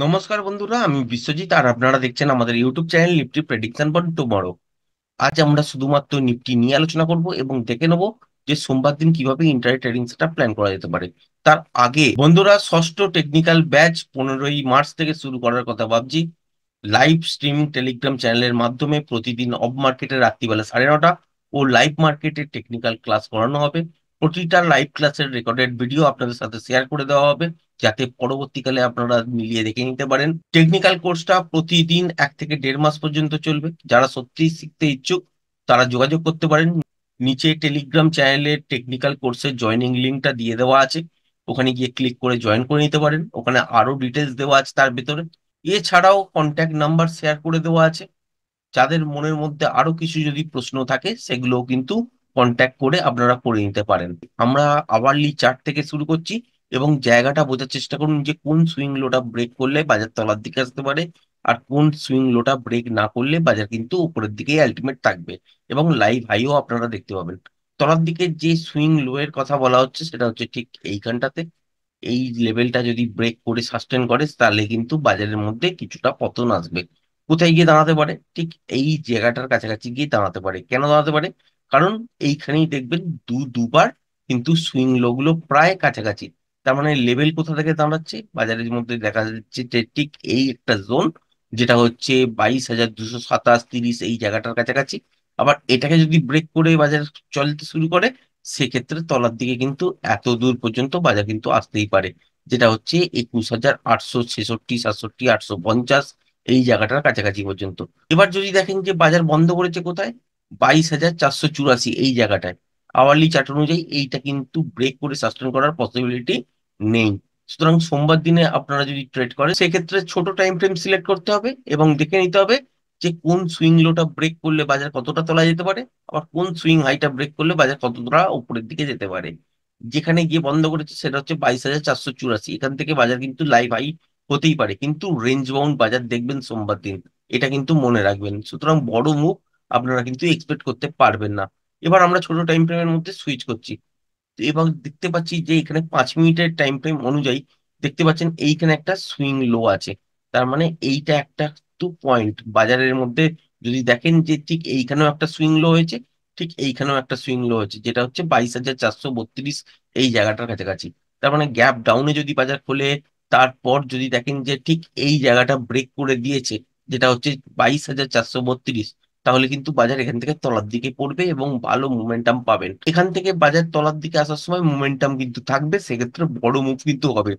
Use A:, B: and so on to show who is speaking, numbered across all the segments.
A: নমস্কার বন্ধুরা, আমি বিশ্বজিৎ আর আপনারা দেখছেন আমাদের YouTube channel Nifty prediction for tomorrow. আজ আমরা শুধুমাত্র নিফটি নিয়ে আলোচনা করব এবং দেখে নেব যে সোমবার দিন কিভাবে ইন্টারডে ট্রেডিং সেটআপ প্ল্যান করা যেতে পারে। তার আগে বন্ধুরা, ষষ্ঠ টেকনিক্যাল ব্যাচ 15ই মার্চ থেকে শুরু করার কথা ভাবছি। লাইভ স্ট্রিমিং টেলিগ্রাম চ্যানেলের মাধ্যমে প্রতিদিন অফ মার্কেটে রাত্রিবেলা 9:30 ও লাইভ মার্কেটে টেকনিক্যাল ক্লাস করানো হবে। প্রতিটা লাইভ ক্লাসের রেকর্ডেড ভিডিও আপনাদের সাথে শেয়ার করে দেওয়া হবে, যাতে পরবর্তীকালে আপনারা মিলিয়ে দেখে নিতে পারেন। টেকনিক্যাল কোর্সটা প্রতিদিন 1 থেকে 1.5 মাস পর্যন্ত চলবে। যারা সত্যিই শিখতে ইচ্ছুক তারা যোগাযোগ করতে পারেন। নিচে টেলিগ্রাম চ্যানেলের টেকনিক্যাল কোর্সের জয়নিং লিঙ্কটা দিয়ে দেওয়া আছে, ওখানে গিয়ে ক্লিক করে জয়েন করে নিতে পারেন। ওখানে আরো ডিটেলস দেওয়া আছে তার ভেতরে। এছাড়াও কন্ট্যাক্ট নাম্বার শেয়ার করে দেওয়া আছে, যাদের মনের মধ্যে আরো কিছু যদি প্রশ্ন থাকে সেগুলো কিন্তু কন্ট্যাক্ট করে আপনারা করে নিতে পারেন। আমরা আওয়ারলি চার্ট থেকে শুরু করছি এবং জায়গাটা বোঝার চেষ্টা করুন যে কোন সুইং লোটা ব্রেক করলে বাজার তলার দিকে আসতে পারে, আর কোন সুইং লোটা ব্রেক না করলে বাজার কিন্তু উপরের দিকেই আলটিমেট থাকবে এবং লাইভ হাইও আপনারা দেখতে পাবেন। তলার দিকে যে সুইং লো এর কথা বলা হচ্ছে সেটা হচ্ছে ঠিক এইখানটাতে। এই লেভেলটা যদি ব্রেক করে সাস্টেন করে তাহলে কিন্তু বাজারের মধ্যে কিছুটা পতন আসবে। কোথায় গিয়ে দাঁড়াতে পারে? ঠিক এই জায়গাটার কাছাকাছি গিয়ে দাঁড়াতে পারে। কেন দাঁড়াতে পারে? কারণ এইখানেই দেখবেন দুবার কিন্তু সুইং লো গুলো প্রায় কাছাকাছি। তার মানে লেভেল কোথা থেকে দাঁড়াচ্ছে বাজারের মধ্যে দেখা যাচ্ছে যে ঠিক এই একটা জোন, যেটা হচ্ছে 22,227-30, এই জায়গাটার কাছাকাছি। আবার এটাকে যদি ব্রেক করে বাজার চলতে শুরু করে, সেক্ষেত্রে তলার দিকে কিন্তু এত দূর পর্যন্ত বাজার কিন্তু আসতেই পারে, যেটা হচ্ছে 21,866, 67, 850, এই জায়গাটার কাছাকাছি পর্যন্ত। এবার যদি দেখেন যে বাজার বন্ধ করেছে কোথায়, 22,484 এই জায়গাটায়, আওয়ারলি চার্ট অনুযায়ী এইটা কিন্তু ব্রেক করে সাস্টেন করার পসিবিলিটি নেই। সুতরাং সোমবার দিনে আপনারা যদি ট্রেড করেন সেক্ষেত্রে ছোট টাইম ফ্রেম সিলেক্ট করতে হবে এবং দেখে নিতে হবে যে কোন সুইং লোটা ব্রেক করলে বাজার কতটা তোলা যেতে পারে, আবার কোন সুইং হাইটা ব্রেক করলে বাজার কতটা উপরের দিকে যেতে পারে। যেখানে গিয়ে বন্ধ করেছে সেটা হচ্ছে 22,484, এখান থেকে বাজার কিন্তু লাইভ হাই হতেই পারে, কিন্তু রেঞ্জ বাউন্ড বাজার দেখবেন সোমবার দিন, এটা কিন্তু মনে রাখবেন। সুতরাং বড় মুভ আপনারা কিন্তু এক্সপেক্ট করতে পারবেন না। এবার আমরা ছোট টাইম ফ্রেমের মধ্যে সুইচ করছি। তো এবার দেখতে পাচ্ছি যে এখানে 5 মিনিটের টাইম ফ্রেম অনুযায়ী দেখতে পাচ্ছেন এইখানে একটা সুইং লো আছে। তার মানে এইটা একটা পয়েন্ট বাজারের মধ্যে যদি দেখেন যে ঠিক এইখানেও একটা সুইং লো হয়েছে, ঠিক এইখানেও একটা সুইং লো হয়েছে, যেটা হচ্ছে 22,432, এই জায়গাটার কাছাকাছি। তার মানে গ্যাপ ডাউনে যদি বাজার খোলে, তারপর যদি দেখেন যে ঠিক এই জায়গাটা ব্রেক করে দিয়েছে, যেটা হচ্ছে 22,432, তাহলে কিন্তু বাজার এখান থেকে তলার দিকে পড়বে এবং ভালো মোমেন্টাম পাবেন। এখান থেকে বাজার তলার দিকে আসার সময় মোমেন্টাম কিন্তু থাকবে, সেক্ষেত্রে বড় মুভ কিন্তু হবে।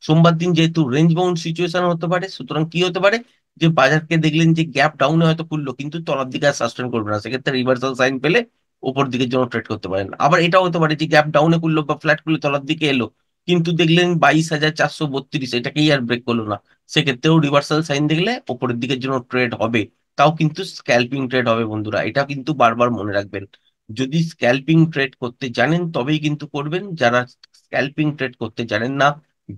A: সোমবার দিন যেহেতু রেঞ্জ বাউন্ড সিচুয়েশন হতে পারে, সুতরাং কি হতে পারে যে বাজারকে দেখলেন যে গ্যাপ ডাউনে হয়তো খুললো কিন্তু তলার দিকে আর সাস্টেন করবে না, সেক্ষেত্রে রিভার্সাল সাইন পেলে উপর দিকের জন্য ট্রেড করতে পারেন। আবার এটাও হতে পারে যে গ্যাপ ডাউনে খুললো বা ফ্ল্যাট খুলে তলার দিকে এলো, কিন্তু দেখলেন 22,432 এটাকেই আর ব্রেক করলো না, সেক্ষেত্রেও রিভার্সাল সাইন দেখলে উপরের দিকের জন্য ট্রেড হবে। তাও কিন্তু স্ক্যাল্পিং ট্রেড হবে বন্ধুরা, এটা কিন্তু বারবার মনে রাখবেন। যদি স্ক্যাল্পিং ট্রেড করতে জানেন তবেই কিন্তু করবেন, যারা স্ক্যাল্পিং ট্রেড করতে জানেন না,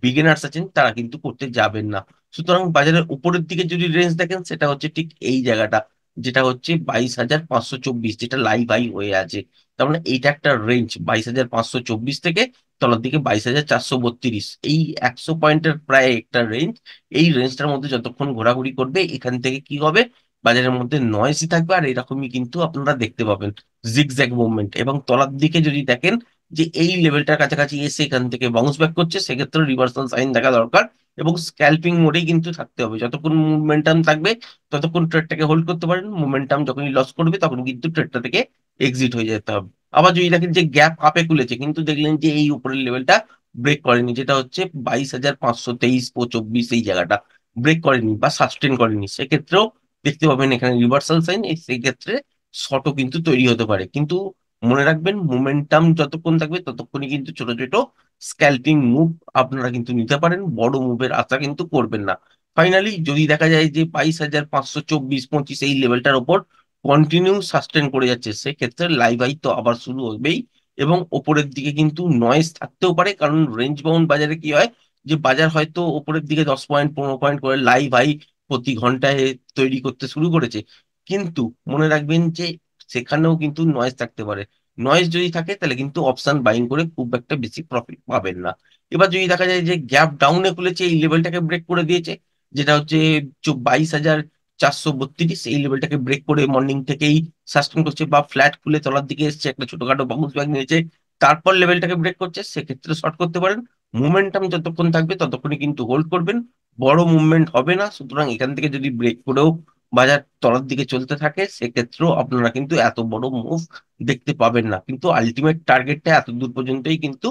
A: বিগিনার্স আছেন, তারা কিন্তু করতে যাবেন না। সুতরাং বাজারের উপরের দিকে যদি রেঞ্জ দেখেন সেটা হচ্ছে ঠিক এই জায়গাটা, যেটা হচ্ছে 22,524, যেটা লাইভ হাই হয়ে আছে। তার মানে এইটা একটা রেঞ্জ 22,524 থেকে তলার দিকে 22,432, এই 100 পয়েন্টের প্রায় একটা রেঞ্জ। এই রেঞ্জটার মধ্যে যতক্ষণ ঘোরাঘুরি করবে এখান থেকে কি হবে, বাজারের মধ্যে নয়েসই থাকবে, আর এরকমই কিন্তু আপনারা দেখতে পাবেন জিগজ্যাগ মুভমেন্ট। এবং তলার দিকে যদি দেখেন যে এই লেভেলটার কাছাকাছি এসে এখান থেকে বাউন্স ব্যাক করছে, সেক্ষেত্রে রিভার্সাল সাইন দেখা দরকার এবং স্ক্যাল্পিং মোডেই কিন্তু থাকতে হবে। যতক্ষণ মুভমেন্টাম থাকবে ততক্ষণ ট্রেডটাকে হোল্ড করতে পারেন, মোমেন্টাম যখনই লস করবে তখন কিন্তু ট্রেডটা থেকে এক্সিট হয়ে যেতে হবে। আবার যদি দেখেন যে গ্যাপ আপে খুলেছে কিন্তু দেখলেন যে এই উপরের লেভেলটা ব্রেক করেনি, যেটা হচ্ছে 22,523-24, এই জায়গাটা ব্রেক করেনি বা সাস্টেন করেনি, সেক্ষেত্রেও দেখতে পাবেন এখানে রিভার্সাল সাইন। এই সেই ক্ষেত্রে শর্টও কিন্তু তৈরি হতে পারে, কিন্তু মনে রাখবেন মোমেন্টাম যতক্ষণ থাকবে ততক্ষণই কিন্তু ছোট ছোট স্ক্যাল্পিং মুভ আপনারা কিন্তু নিতে পারেন, বড় মুভের আশা কিন্তু করবেন না। ফাইনালি যদি দেখা যায় যে 22,524-25 এই লেভেলটার ওপর কন্টিনিউ সাস্টেন করে যাচ্ছে, সেক্ষেত্রে লাইভ হাই তো আবার শুরু হবেই এবং ওপরের দিকে কিন্তু নয়েজ থাকতেও পারে। কারণ রেঞ্জ বাউন্ড বাজারে কি হয়, যে বাজার হয়তো ওপরের দিকে 10 পয়েন্ট 15 পয়েন্ট করে লাইভ হাই প্রতি ঘন্টায় তৈরি করতে শুরু করেছে, কিন্তু মনে রাখবেন যে সেখানেও কিন্তু নয়েজ থাকতে পারে। নয়েজ যদি থাকে তাহলে কিন্তু অপশন বাইং করে খুব একটা বেশি প্রফিট পাবেন না। এবার যদি দেখা যায় যে গ্যাপ ডাউনে খুলেছে, এই লেভেলটাকে ব্রেক করে দিয়েছে, যেটা হচ্ছে 22,432 এই লেভেলটাকে ব্রেক করে মর্নিং থেকেই সাস্টেন করছে বা ফ্ল্যাট খুলে তলার দিকে এসছে, একটা ছোটখাটো বাউন্স ব্যাক নিয়েছে, তারপর লেভেলটাকে ব্রেক করছে, সেক্ষেত্রে শর্ট করতে পারেন। মোমেন্টাম যতক্ষণ থাকবে ততক্ষণই কিন্তু হোল্ড করবেন, বড় মুভমেন্ট হবে না। সুতরাং এখান থেকে যদি ব্রেক করেও বাজার তলার দিকে চলতে থাকে, সেক্ষেত্রেও আপনারা কিন্তু এত বড় মুভ দেখতে পাবেন না, কিন্তু আলটিমেট টার্গেটটা এত দূর পর্যন্তই কিন্তু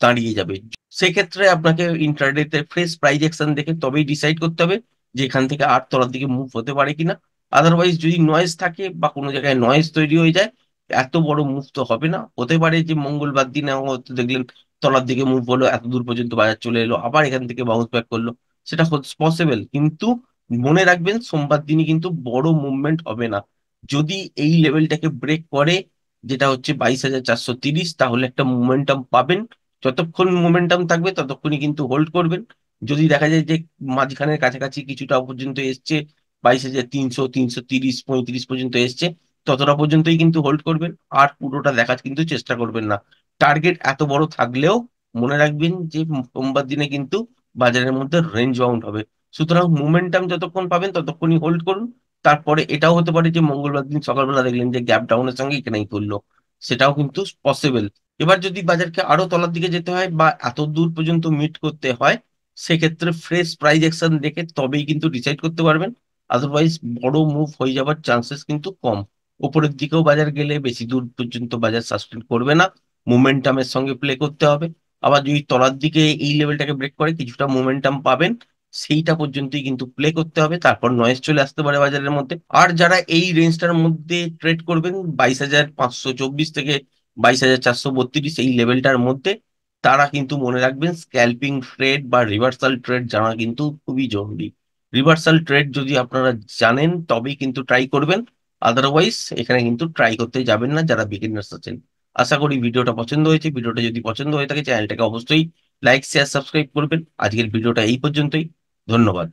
A: দাঁড়িয়ে যাবে। সেক্ষেত্রে আপনাকে ইন্ট্রাডেতে ফ্রেশ প্রাইস অ্যাকশন দেখে তবেই ডিসাইড করতে হবে যে এখান থেকে আর তলার দিকে মুভ হতে পারে কিনা। আদারওয়াইজ যদি নয়েজ থাকে বা কোনো জায়গায় নয়েজ তৈরি হয়ে যায়, এত বড় মুভ তো হবে না। হতে পারে যে মঙ্গলবার দিনে হয়তো দেখলেন তলার দিকে মুভ হলো, এত দূর পর্যন্ত বাজার চলে এলো, আবার এখান থেকে বাউন্স ব্যাক করলো, সেটা পসিবল। কিন্তু মনে রাখবেন সোমবার দিনই কিন্তু বড় মুভমেন্ট হবে না। যদি এই লেভেলটাকে ব্রেক করে, যেটা হচ্ছে 22,430, তাহলে একটা মোমেন্টাম পাবেন। যতক্ষণ মোমেন্টাম থাকবে ততক্ষণই কিন্তু হোল্ড করবেন। যদি দেখা যায় যে মাঝখানের কাছাকাছি কিছুটা পর্যন্ত এসছে, 22,300, 330, 35 পর্যন্ত এসছে, ততটা পর্যন্তই কিন্তু হোল্ড করবেন, আর পুরোটা দেখার কিন্তু চেষ্টা করবেন না। টার্গেট এত বড় থাকলেও মনে রাখবেন যে সোমবার দিনে কিন্তু বাজারের মধ্যে রেঞ্জ বাউন্ড হবে। সুতরাং মোমেন্টাম যতক্ষণ পাবেন ততক্ষণই হোল্ড করুন। তারপরে এটাও হতে পারে যে মঙ্গলবার দিন সকালবেলা দেখলেন যে গ্যাপ ডাউনের সঙ্গে এখানেই করলো, সেটাও কিন্তু পসিবল। এবার যদি বাজারকে আরো তলার দিকে যেতে হয় বা এত দূর পর্যন্ত মিট করতে হয়, সেক্ষেত্রে ফ্রেশ প্রাইস অ্যাকশন দেখে তবেই কিন্তু ডিসাইড করতে পারবেন। আদারওয়াইজ বড় মুভ হয়ে যাওয়ার চান্সেস কিন্তু কম। উপরের দিকেও বাজার গেলে বেশি দূর পর্যন্ত বাজার সাস্টেন করবে না, মোমেন্টামের সঙ্গে প্লে করতে হবে। আবার যদি তলার দিকে এই লেভেলটাকে ব্রেক করে কিছুটা মোমেন্টাম পাবেন, সেইটা পর্যন্তই কিন্তু প্লে করতে হবে, তারপর নয়েজ চলে আসতে পারে বাজারের মধ্যে। আর যারা এই রেঞ্জটার মধ্যে ট্রেড করবেন 22,524 থেকে 22,432 এই লেভেলটার মধ্যে, তারা কিন্তু মনে রাখবেন স্ক্যাল্পিং ট্রেড বা রিভার্সাল ট্রেড জানা কিন্তু খুবই জরুরি। রিভার্সাল ট্রেড যদি আপনারা জানেন তবেই কিন্তু ট্রাই করবেন, আদারওয়াইজ এখানে কিন্তু ট্রাই করতে যাবেন না যারা বিগিনার্স আছেন। আশা করি ভিডিওটা পছন্দ হয়েছে। ভিডিওটা যদি পছন্দ হয়ে থাকে চ্যানেলটাকে অবশ্যই লাইক শেয়ার সাবস্ক্রাইব করবেন। আজকের ভিডিওটা এই পর্যন্তই। ধন্যবাদ।